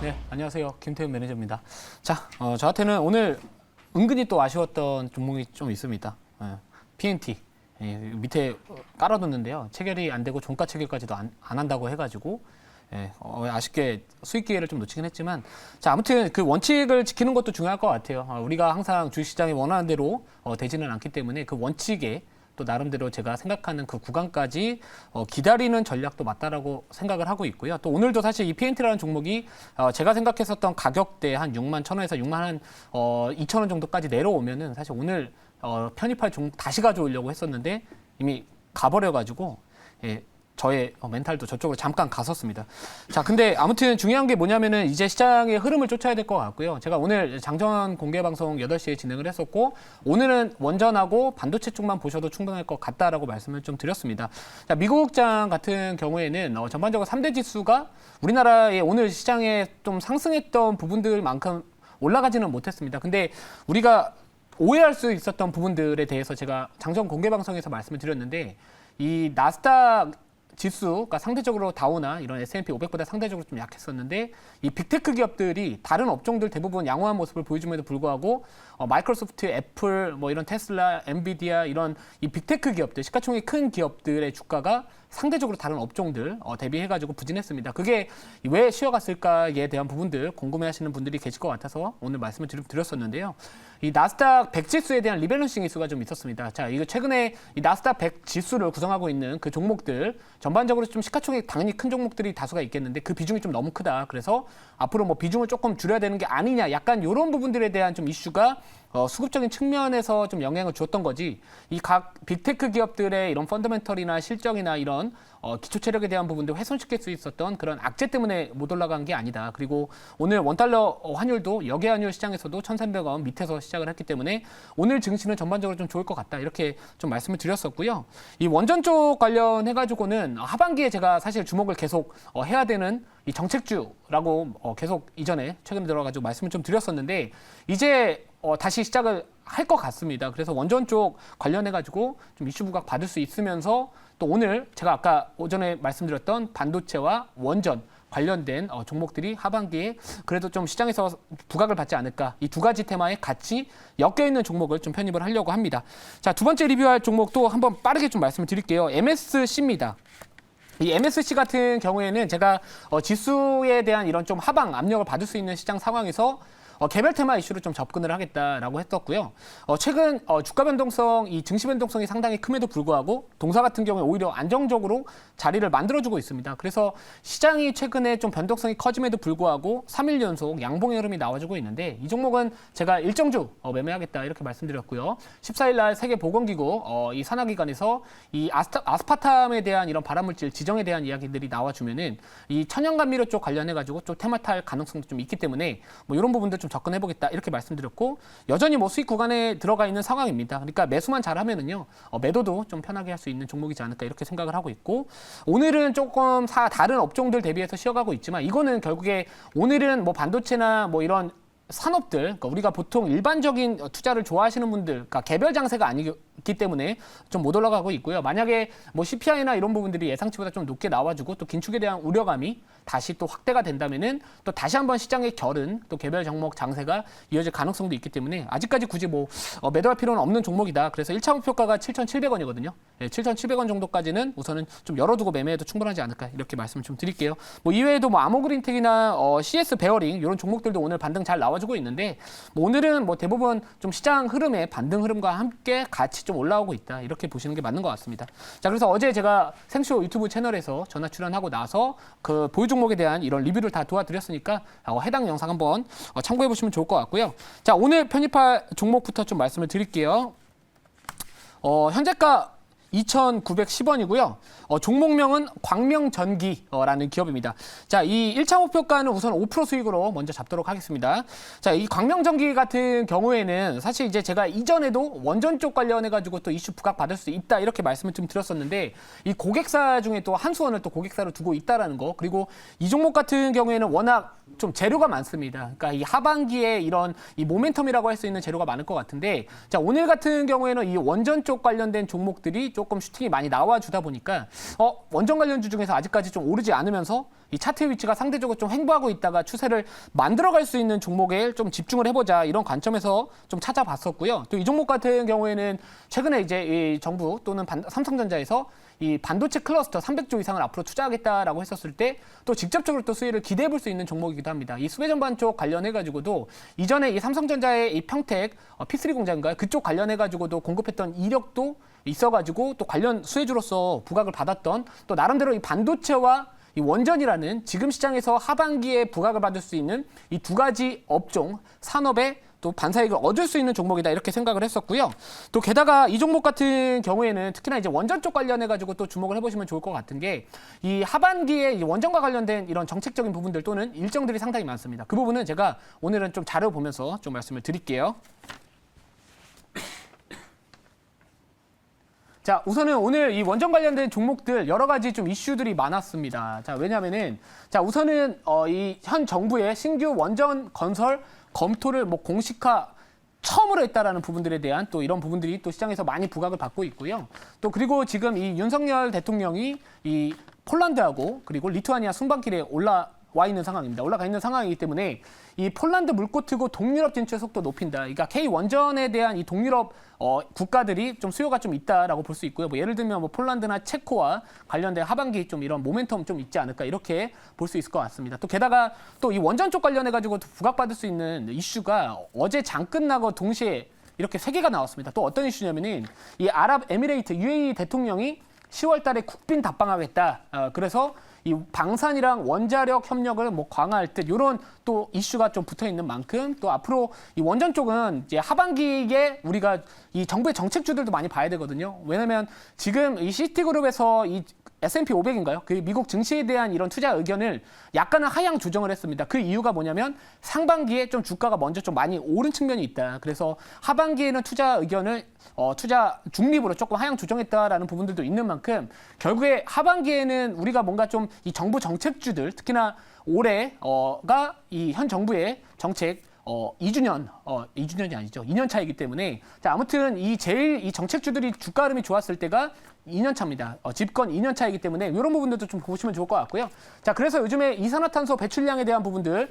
네, 안녕하세요. 김태훈 매니저입니다. 자, 저한테는 오늘 은근히 또 아쉬웠던 종목이 좀 있습니다. PNT. 밑에 깔아뒀는데요. 체결이 안 되고 종가 체결까지도 안 한다고 해가지고 아쉽게 수익 기회를 좀 놓치긴 했지만, 자, 아무튼 그 원칙을 지키는 것도 중요할 것 같아요. 우리가 항상 주식시장이 원하는 대로 되지는 않기 때문에 그 원칙에 또 나름대로 제가 생각하는 그 구간까지 기다리는 전략도 맞다라고 생각을 하고 있고요. 또 오늘도 사실 이 PNT라는 종목이 제가 생각했었던 가격대 한 6만 1,000원에서 6만 한 2,000원 정도까지 내려오면은 사실 오늘 편입할 종목 다시 가져오려고 했었는데 이미 가버려가지고 저의 멘탈도 저쪽으로 잠깐 갔었습니다. 자, 근데 아무튼 중요한 게 뭐냐면은 이제 시장의 흐름을 쫓아야 될 것 같고요. 제가 오늘 장전 공개 방송 8시에 진행을 했었고, 오늘은 원전하고 반도체 쪽만 보셔도 충분할 것 같다라고 말씀을 좀 드렸습니다. 자, 미국장 같은 경우에는 전반적으로 3대 지수가 우리나라의 오늘 시장에 좀 상승했던 부분들만큼 올라가지는 못했습니다. 근데 우리가 오해할 수 있었던 부분들에 대해서 제가 장전 공개 방송에서 말씀을 드렸는데, 이 나스닥 지수가 상대적으로 다우나 이런 S&P 500보다 상대적으로 좀 약했었는데, 이 빅테크 기업들이 다른 업종들 대부분 양호한 모습을 보여줌에도 불구하고 마이크로소프트, 애플, 뭐 이런 테슬라, 엔비디아 이런 이 빅테크 기업들, 시가총액 큰 기업들의 주가가 상대적으로 다른 업종들 대비해가지고 부진했습니다. 그게 왜 쉬어갔을까에 대한 부분들 궁금해하시는 분들이 계실 것 같아서 오늘 말씀을 드렸었는데요. 이 나스닥 100 지수에 대한 리밸런싱 이슈가 좀 있었습니다. 자, 이거 최근에 이 나스닥 100 지수를 구성하고 있는 그 종목들 전반적으로 좀 시가총액 당연히 큰 종목들이 다수가 있겠는데 그 비중이 좀 너무 크다. 그래서 앞으로 뭐 비중을 조금 줄여야 되는 게 아니냐, 약간 이런 부분들에 대한 좀 이슈가 수급적인 측면에서 좀 영향을 주었던 거지, 이 각 빅테크 기업들의 이런 펀더멘털이나 실적이나 이런 기초 체력에 대한 부분들 훼손시킬 수 있었던 그런 악재 때문에 못 올라간 게 아니다. 그리고 오늘 원달러 환율도 역외 환율 시장에서도 1,300원 밑에서 시작을 했기 때문에 오늘 증시는 전반적으로 좀 좋을 것 같다. 이렇게 좀 말씀을 드렸었고요. 이 원전 쪽 관련해가지고는 하반기에 제가 사실 주목을 계속 해야 되는 이 정책주라고 계속 이전에 최근에 들어가지고 말씀을 좀 드렸었는데, 이제 다시 시작을 할 것 같습니다. 그래서 원전 쪽 관련해가지고 좀 이슈 부각 받을 수 있으면서, 또 오늘 제가 아까 오전에 말씀드렸던 반도체와 원전 관련된 종목들이 하반기에 그래도 좀 시장에서 부각을 받지 않을까, 이 두 가지 테마에 같이 엮여 있는 종목을 좀 편입을 하려고 합니다. 자, 두 번째 리뷰할 종목도 한번 빠르게 좀 말씀을 드릴게요. MSC입니다. 이 MSC 같은 경우에는 제가 지수에 대한 이런 좀 하방 압력을 받을 수 있는 시장 상황에서 개별 테마 이슈로 좀 접근을 하겠다라고 했었고요. 최근 주가 변동성, 이 증시 변동성이 상당히 큼에도 불구하고 동사 같은 경우에 오히려 안정적으로 자리를 만들어주고 있습니다. 그래서 시장이 최근에 좀 변동성이 커짐에도 불구하고 3일 연속 양봉의 흐름이 나와주고 있는데, 이 종목은 제가 일정주 매매하겠다 이렇게 말씀드렸고요. 14일 날 세계보건기구 이 산하기관에서 이 아스파탐에 대한 이런 발암물질 지정에 대한 이야기들이 나와주면은 이 천연감미료 쪽 관련해가지고 좀 테마탈 가능성도 좀 있기 때문에 뭐 이런 부분들 좀 접근해보겠다 이렇게 말씀드렸고, 여전히 뭐 수익 구간에 들어가 있는 상황입니다. 그러니까 매수만 잘하면은요 매도도 좀 편하게 할 수 있는 종목이지 않을까 이렇게 생각을 하고 있고, 오늘은 조금 다른 업종들 대비해서 쉬어가고 있지만, 이거는 결국에 오늘은 뭐 반도체나 뭐 이런 산업들, 그러니까 우리가 보통 일반적인 투자를 좋아하시는 분들, 그러니까 개별 장세가 아니기 때문에 좀 못 올라가고 있고요. 만약에 뭐 CPI나 이런 부분들이 예상치보다 좀 높게 나와주고 또 긴축에 대한 우려감이 다시 또 확대가 된다면은 또 다시 한번 시장의 결은 또 개별 종목 장세가 이어질 가능성도 있기 때문에 아직까지 굳이 뭐 매도할 필요는 없는 종목이다. 그래서 1차 목표가가 7,700원이거든요. 7,700원 정도까지는 우선은 좀 열어두고 매매해도 충분하지 않을까 이렇게 말씀을 좀 드릴게요. 뭐 이외에도 뭐 아모그린텍이나 CS 베어링 이런 종목들도 오늘 반등 잘 나와주고 있는데, 뭐 오늘은 뭐 대부분 좀 시장 흐름에 반등 흐름과 함께 같이 좀 올라오고 있다 이렇게 보시는 게 맞는 것 같습니다. 자, 그래서 어제 제가 생쇼 유튜브 채널에서 전화 출연하고 나서 그 보유 종목에 대한 이런 리뷰를 다 도와드렸으니까 해당 영상 한번 참고해 보시면 좋을 것 같고요. 자, 오늘 편입할 종목부터 좀 말씀을 드릴게요. 현재가 2,910원이고요. 종목명은 광명전기라는 기업입니다. 자, 이 1차 목표가는 우선 5% 수익으로 먼저 잡도록 하겠습니다. 자, 이 광명전기 같은 경우에는 사실 이제 제가 이전에도 원전 쪽 관련해가지고 또 이슈 부각 받을 수 있다 이렇게 말씀을 좀 드렸었는데, 이 고객사 중에 또 한수원을 또 고객사로 두고 있다라는 거, 그리고 이 종목 같은 경우에는 워낙 좀 재료가 많습니다. 그러니까 이 하반기에 이런 이 모멘텀이라고 할 수 있는 재료가 많을 것 같은데, 자, 오늘 같은 경우에는 이 원전 쪽 관련된 종목들이 조금 슈팅이 많이 나와주다 보니까 원전 관련주 중에서 아직까지 좀 오르지 않으면서 이 차트 위치가 상대적으로 좀 횡보하고 있다가 추세를 만들어갈 수 있는 종목에 좀 집중을 해보자, 이런 관점에서 좀 찾아봤었고요. 또 이 종목 같은 경우에는 최근에 이제 이 정부 또는 삼성전자에서 이 반도체 클러스터 300조 이상을 앞으로 투자하겠다라고 했었을 때 또 직접적으로 또 수혜를 기대해 볼 수 있는 종목이기도 합니다. 이 수배전반 쪽 관련해가지고도 이전에 이 삼성전자의 이 평택 P3 공장인가요? 그쪽 관련해가지고도 공급했던 이력도 있어가지고 또 관련 수혜주로서 부각을 받았던, 또 나름대로 이 반도체와 이 원전이라는 지금 시장에서 하반기에 부각을 받을 수 있는 이 두 가지 업종, 산업에 또 반사이익을 얻을 수 있는 종목이다, 이렇게 생각을 했었고요. 또 게다가 이 종목 같은 경우에는 특히나 이제 원전 쪽 관련해가지고 또 주목을 해보시면 좋을 것 같은 게, 이 하반기에 이 원전과 관련된 이런 정책적인 부분들 또는 일정들이 상당히 많습니다. 그 부분은 제가 오늘은 좀 자료 보면서 좀 말씀을 드릴게요. 자, 우선은 오늘 이 원전 관련된 종목들 여러 가지 좀 이슈들이 많았습니다. 자, 왜냐하면은, 자, 우선은 이 현 정부의 신규 원전 건설 검토를 뭐 공식화 처음으로 했다라는 부분들에 대한 또 이런 부분들이 또 시장에서 많이 부각을 받고 있고요. 또 그리고 지금 이 윤석열 대통령이 이 폴란드하고 그리고 리투아니아 순방길에 올라와 있는 상황입니다. 올라가 있는 상황이기 때문에 이 폴란드 물고 트고 동유럽 진출 속도 높인다. 그러니까 K 원전에 대한 이 동유럽 국가들이 좀 수요가 좀 있다라고 볼 수 있고요. 뭐 예를 들면 뭐 폴란드나 체코와 관련된 하반기 좀 이런 모멘텀 좀 있지 않을까, 이렇게 볼 수 있을 것 같습니다. 또 게다가 또 이 원전 쪽 관련해 가지고 부각받을 수 있는 이슈가 어제 장 끝나고 동시에 이렇게 세 개가 나왔습니다. 또 어떤 이슈냐면은 이 아랍에미레이트 UAE 대통령이 10월 달에 국빈 답방하겠다. 그래서 이 방산이랑 원자력 협력을 뭐 강화할 듯, 이런 또 이슈가 좀 붙어 있는 만큼 또 앞으로 이 원전 쪽은 이제 하반기에 우리가 이 정부의 정책주들도 많이 봐야 되거든요. 왜냐면 지금 이 시티그룹에서 이 S&P 500인가요? 그 미국 증시에 대한 이런 투자 의견을 약간은 하향 조정을 했습니다. 그 이유가 뭐냐면 상반기에 좀 주가가 먼저 좀 많이 오른 측면이 있다. 그래서 하반기에는 투자 의견을 투자 중립으로 조금 하향 조정했다라는 부분들도 있는 만큼 결국에 하반기에는 우리가 뭔가 좀 이 정부 정책주들, 특히나 올해가 이 현 정부의 정책 2주년이 아니죠. 2년 차이기 때문에, 자, 아무튼 제일 이 정책주들이 주가 흐름이 좋았을 때가 2년 차입니다. 집권 2년 차이기 때문에 이런 부분들도 좀 보시면 좋을 것 같고요. 자, 그래서 요즘에 이산화탄소 배출량에 대한 부분들이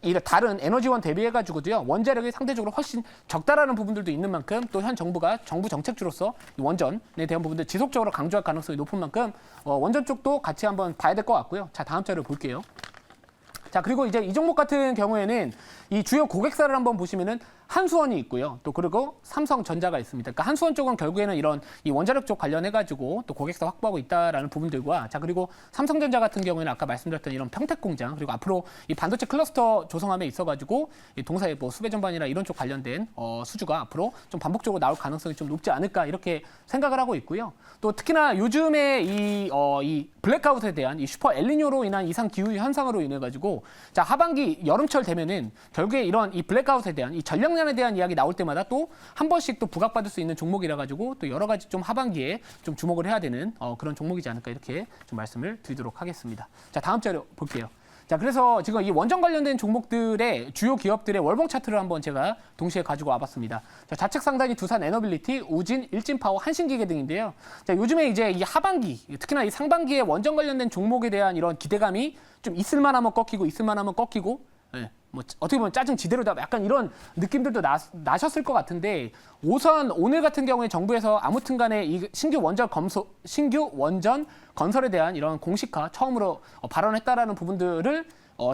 이 다른 에너지원 대비해가지고도요, 원자력이 상대적으로 훨씬 적다라는 부분들도 있는 만큼 또 현 정부가 정부 정책주로서 이 원전에 대한 부분들 지속적으로 강조할 가능성이 높은 만큼 원전 쪽도 같이 한번 봐야 될 것 같고요. 자, 다음 자료 볼게요. 자, 그리고 이제 이 종목 같은 경우에는 이 주요 고객사를 한번 보시면은 한수원이 있고요. 또 그리고 삼성전자가 있습니다. 그러니까 한수원 쪽은 결국에는 이런 이 원자력 쪽 관련해가지고 또 고객사 확보하고 있다라는 부분들과, 자, 그리고 삼성전자 같은 경우에는 아까 말씀드렸던 이런 평택 공장, 그리고 앞으로 이 반도체 클러스터 조성함에 있어가지고 이 동사의 뭐 수배전반이나 이런 쪽 관련된 수주가 앞으로 좀 반복적으로 나올 가능성이 좀 높지 않을까, 이렇게 생각을 하고 있고요. 또 특히나 요즘에 이 블랙아웃에 대한 이 슈퍼 엘니뇨로 인한 이상 기후 현상으로 인해 가지고, 자, 하반기 여름철 되면은 결국에 이런 이 블랙아웃에 대한 이 전력난에 대한 이야기 나올 때마다 또 한 번씩 또 부각받을 수 있는 종목이라 가지고 또 여러 가지 좀 하반기에 좀 주목을 해야 되는 그런 종목이지 않을까, 이렇게 좀 말씀을 드리도록 하겠습니다. 자, 다음 자료 볼게요. 자, 그래서 지금 이 원전 관련된 종목들의 주요 기업들의 월봉 차트를 한번 제가 동시에 가지고 와봤습니다. 자, 좌측 상단이 두산 에너빌리티, 우진, 일진파워, 한신기계 등인데요. 자, 요즘에 이제 이 하반기, 특히나 이 상반기에 원전 관련된 종목에 대한 이런 기대감이 좀 있을만하면 꺾이고, 있을만하면 꺾이고, 예, 뭐 어떻게 보면 짜증 지대로다, 약간 이런 느낌들도 나셨을 것 같은데, 우선 오늘 같은 경우에 정부에서 아무튼간에 이 신규 원전 건설에 대한 이런 공식화 처음으로 발언했다라는 부분들을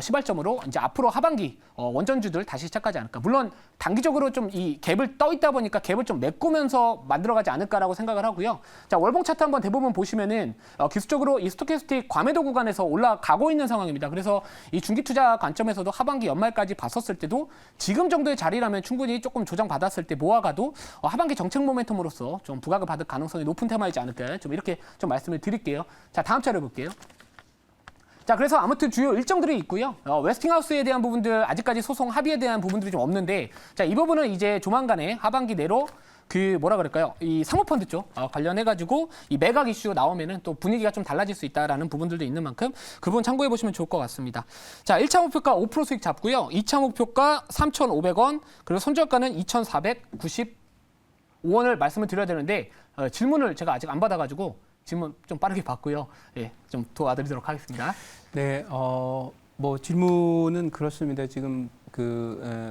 시발점으로 이제 앞으로 하반기 원전주들 다시 시작하지 않을까. 물론 단기적으로 좀 이 갭을 떠 있다 보니까 갭을 좀 메꾸면서 만들어가지 않을까라고 생각을 하고요. 자, 월봉 차트 한번 대부분 보시면은 기술적으로 이 스토캐스틱 과매도 구간에서 올라가고 있는 상황입니다. 그래서 이 중기 투자 관점에서도 하반기 연말까지 봤었을 때도 지금 정도의 자리라면 충분히 조금 조정받았을 때 모아가도 하반기 정책 모멘텀으로서 좀 부각을 받을 가능성이 높은 테마이지 않을까, 좀 이렇게 좀 말씀을 드릴게요. 자, 다음 자료 볼게요. 자, 그래서 아무튼 주요 일정들이 있고요. 웨스팅하우스에 대한 부분들, 아직까지 소송 합의에 대한 부분들이 좀 없는데, 자, 이 부분은 이제 조만간에 하반기 내로 그 뭐라 그럴까요? 이 사모펀드 쪽 관련해 가지고 이 매각 이슈 나오면은 또 분위기가 좀 달라질 수 있다라는 부분들도 있는 만큼 그 부분 참고해 보시면 좋을 것 같습니다. 자, 1차 목표가 5% 수익 잡고요. 2차 목표가 3,500원, 그리고 손절가는 2,495원을 말씀을 드려야 되는데 질문을 제가 아직 안 받아가지고 질문 좀 빠르게 받고요. 예, 좀 도와드리도록 하겠습니다. 네, 뭐 질문은 그렇습니다. 지금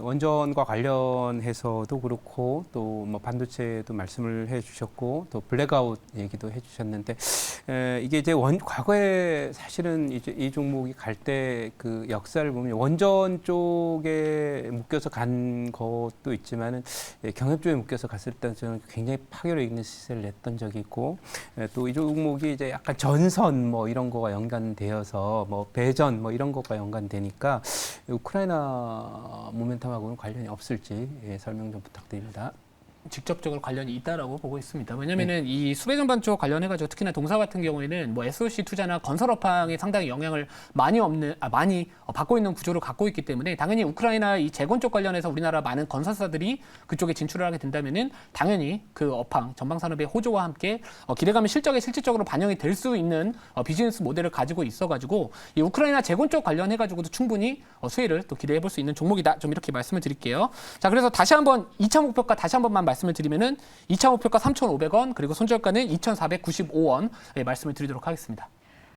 원전과 관련해서도 그렇고 또 뭐 반도체도 말씀을 해주셨고 또 블랙아웃 얘기도 해주셨는데 이게 이제 과거에 사실은 이제 이 종목이 갈 때 그 역사를 보면 원전 쪽에 묶여서 간 것도 있지만은 경협 쪽에 묶여서 갔을 때 저는 굉장히 파괴력 있는 시세를 냈던 적이 있고 또 이 종목이 이제 약간 전선 뭐 이런 거가 연관되어서 뭐 배전 뭐 이런 거가 연관되니까 우크라이나 모멘텀하고는 관련이 없을지 설명 좀 부탁드립니다. 직접적으로 관련이 있다라고 보고 있습니다. 왜냐하면은 이 수배전반 쪽 관련해가지고 특히나 동사 같은 경우에는 뭐 SOC 투자나 건설업황에 상당히 영향을 많이 받고 있는 구조를 갖고 있기 때문에 당연히 우크라이나 이 재건 쪽 관련해서 우리나라 많은 건설사들이 그쪽에 진출을 하게 된다면은 당연히 그 업황 전방 산업의 호조와 함께 기대감이 실적에 실질적으로 반영이 될 수 있는 비즈니스 모델을 가지고 있어가지고 이 우크라이나 재건 쪽 관련해가지고도 충분히 수혜를 또 기대해볼 수 있는 종목이다. 좀 이렇게 말씀을 드릴게요. 자, 그래서 다시 한번 2차 목표가 다시 한 번만 말씀을 드리면은 2차 목표가 3,500원, 그리고 손절가는 2,495원 말씀을 드리도록 하겠습니다.